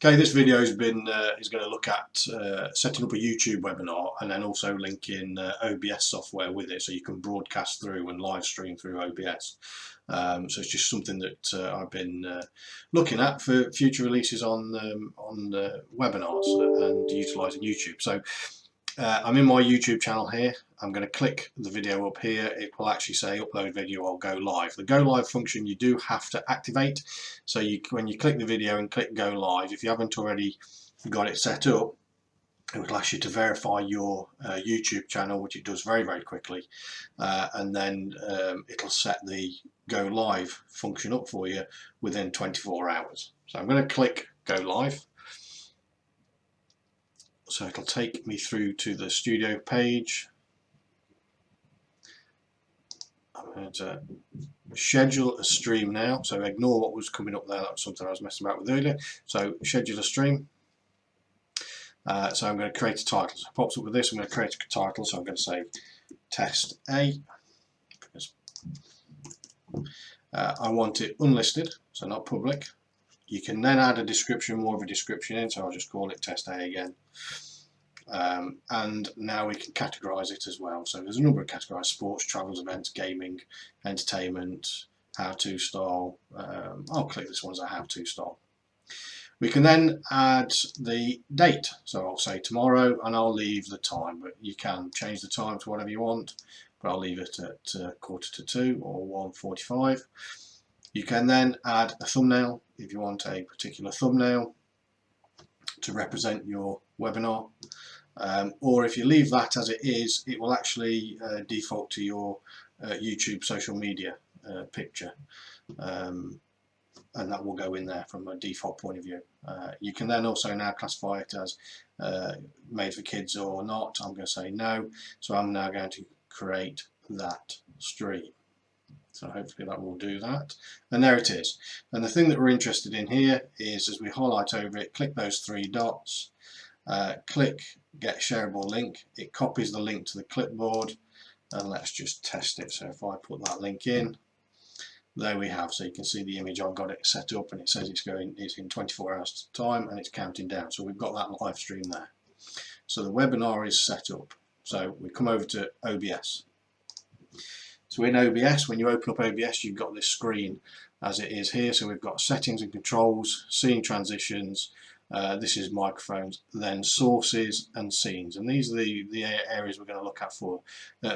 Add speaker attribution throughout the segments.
Speaker 1: Okay, this video has been is going to look at setting up a YouTube webinar and then also linking OBS software with it, so you can broadcast through and live stream through OBS. So it's just something that I've been looking at for future releases on webinars and utilising YouTube. So I'm in my YouTube channel here. I'm going to click the video up here. It will actually say upload video or go live. The go live function you do have to activate. So when you click the video and click go live, if you haven't already got it set up, it will ask you to verify your YouTube channel, which it does very, very quickly. And then it'll set the go live function up for you within 24 hours. So I'm going to click go live. So it'll take me through to the studio page. I'm going to schedule a stream now, so ignore what was coming up there. That was something I was messing about with earlier. So schedule a stream. So I'm going to create a title. So it pops up with this. I'm going to create a title. So I'm going to say test A. Because, I want it unlisted, so not public. You can then add a description, more of a description in, so I'll just call it test A again. And now we can categorize it as well. So there's a number of categories: sports, travels, events, gaming, entertainment, how-to style. I'll click this one as a how-to style. We can then add the date. So I'll say tomorrow and I'll leave the time, but you can change the time to whatever you want, but I'll leave it at 1:45 or 1:45. You can then add a thumbnail if you want a particular thumbnail to represent your webinar. Or if you leave that as it is, it will actually default to your YouTube social media picture, and that will go in there from a default point of view. You can then also now classify it as made for kids or not. I'm going to say no, so I'm now going to create that stream. So hopefully that will do that. And there it is. And the thing that we're interested in here is, as we highlight over it, click those three dots, click get shareable link. It copies the link to the clipboard, and let's just test it. So if I put that link in, there we have. So you can see the image. I've got it set up and it says it's in 24 hours time and it's counting down. So we've got that live stream there. So the webinar is set up. So we come over to OBS. So in OBS, when you open up OBS, you've got this screen as it is here. So we've got settings and controls, scene transitions, this is microphones, then sources and scenes. And these are the areas we're going to look at for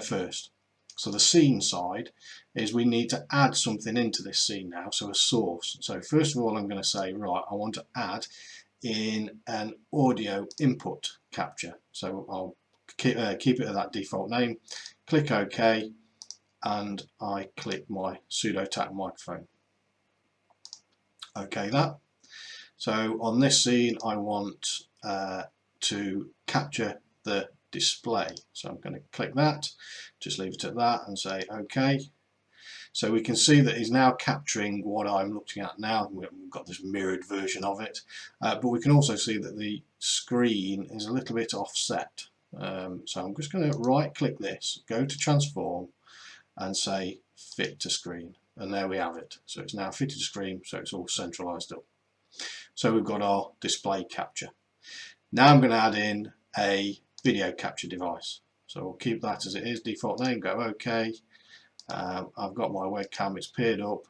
Speaker 1: first. So the scene side is we need to add something into this scene now, so a source. So first of all, I'm going to say, right, I want to add in an audio input capture. So I'll keep it at that default name, click OK, and I click my pseudo tap microphone. OK that. So on this scene I want to capture the display. So I'm going to click that, just leave it at that and say OK. So we can see that it's now capturing what I'm looking at now. We've got this mirrored version of it, but we can also see that the screen is a little bit offset. So I'm just going to right click this, go to transform and say fit to screen, and there we have it. So it's now fitted to screen, so it's all centralized up. So we've got our display capture. Now I'm going to add in a video capture device. So we'll keep that as it is, default name, go OK. I've got my webcam, it's paired up,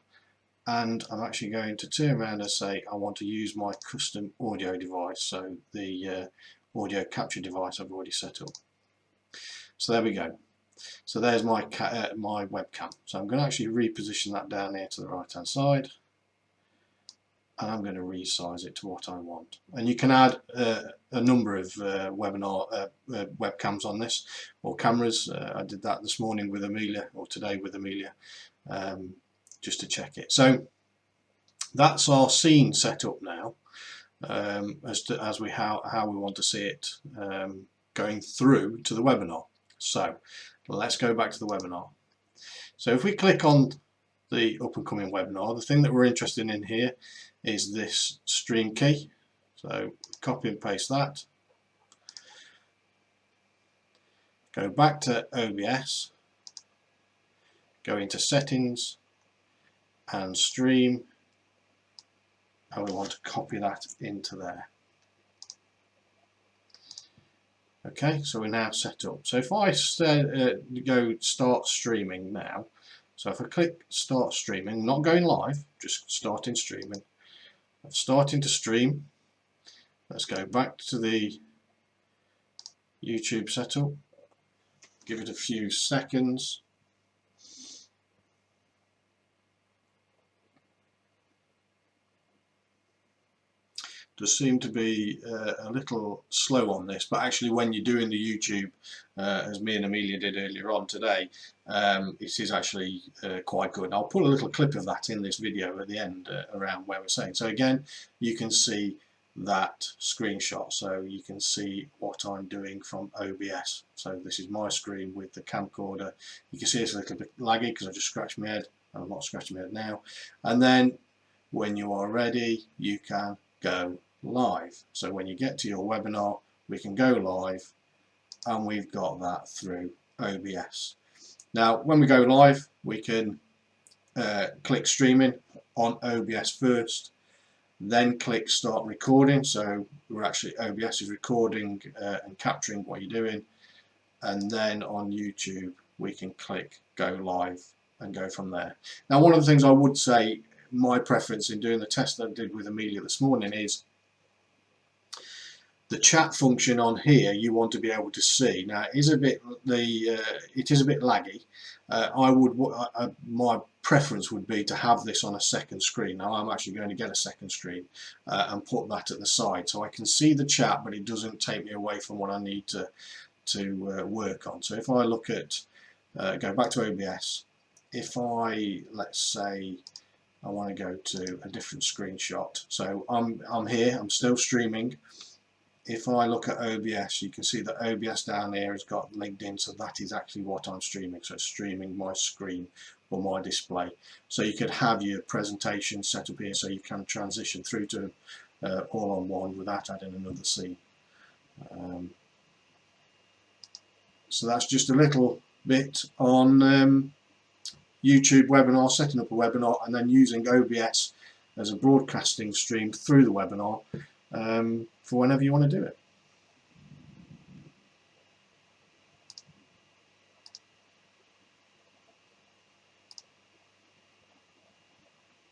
Speaker 1: and I'm actually going to turn around and say I want to use my custom audio device, so the audio capture device I've already set up. So there we go. So there's my webcam. So I'm going to actually reposition that down here to the right hand side, and I'm going to resize it to what I want. And you can add a number of webcams on this, or cameras. I did that this morning with Amelia, or today with Amelia, just to check it. So that's our scene set up now, as how we want to see it going through to the webinar. So let's go back to the webinar. So if we click on the up and coming webinar, the thing that we're interested in here is this stream key. So copy and paste that, go back to OBS, go into settings and stream, and we want to copy that into there. Okay, so we're now set up. So if I go start streaming now, so if I click start streaming, not going live, just starting streaming. I'm starting to stream. Let's go back to the YouTube setup, give it a few seconds. Does seem to be a little slow on this, but actually when you're doing the YouTube, as me and Amelia did earlier on today, it is actually quite good. I'll put a little clip of that in this video at the end around where we're saying. So again, you can see that screenshot, so you can see what I'm doing from OBS. So this is my screen with the camcorder. You can see it's a little bit laggy because I just scratched my head. I'm not scratching my head now. And then when you are ready, you can go live. So when you get to your webinar, we can go live, and we've got that through OBS. Now when we go live, we can click streaming on OBS first, then click start recording. So we're actually, OBS is recording and capturing what you're doing, and then on YouTube we can click go live and go from there. Now one of the things I would say, my preference in doing the test that I did with Amelia this morning, is the chat function on here you want to be able to see. Now it is a bit laggy. My preference would be to have this on a second screen. Now I'm actually going to get a second screen and put that at the side so I can see the chat, but it doesn't take me away from what I need to work on. So if I look at go back to OBS, if I, let's say I want to go to a different screenshot. So I'm here, I'm still streaming. If I look at OBS, you can see that OBS down there has got linked in, so that is actually what I'm streaming. So it's streaming my screen or my display. So you could have your presentation set up here so you can transition through to all on one without adding another scene. So that's just a little bit on YouTube webinar, setting up a webinar and then using OBS as a broadcasting stream through the webinar for whenever you want to do it.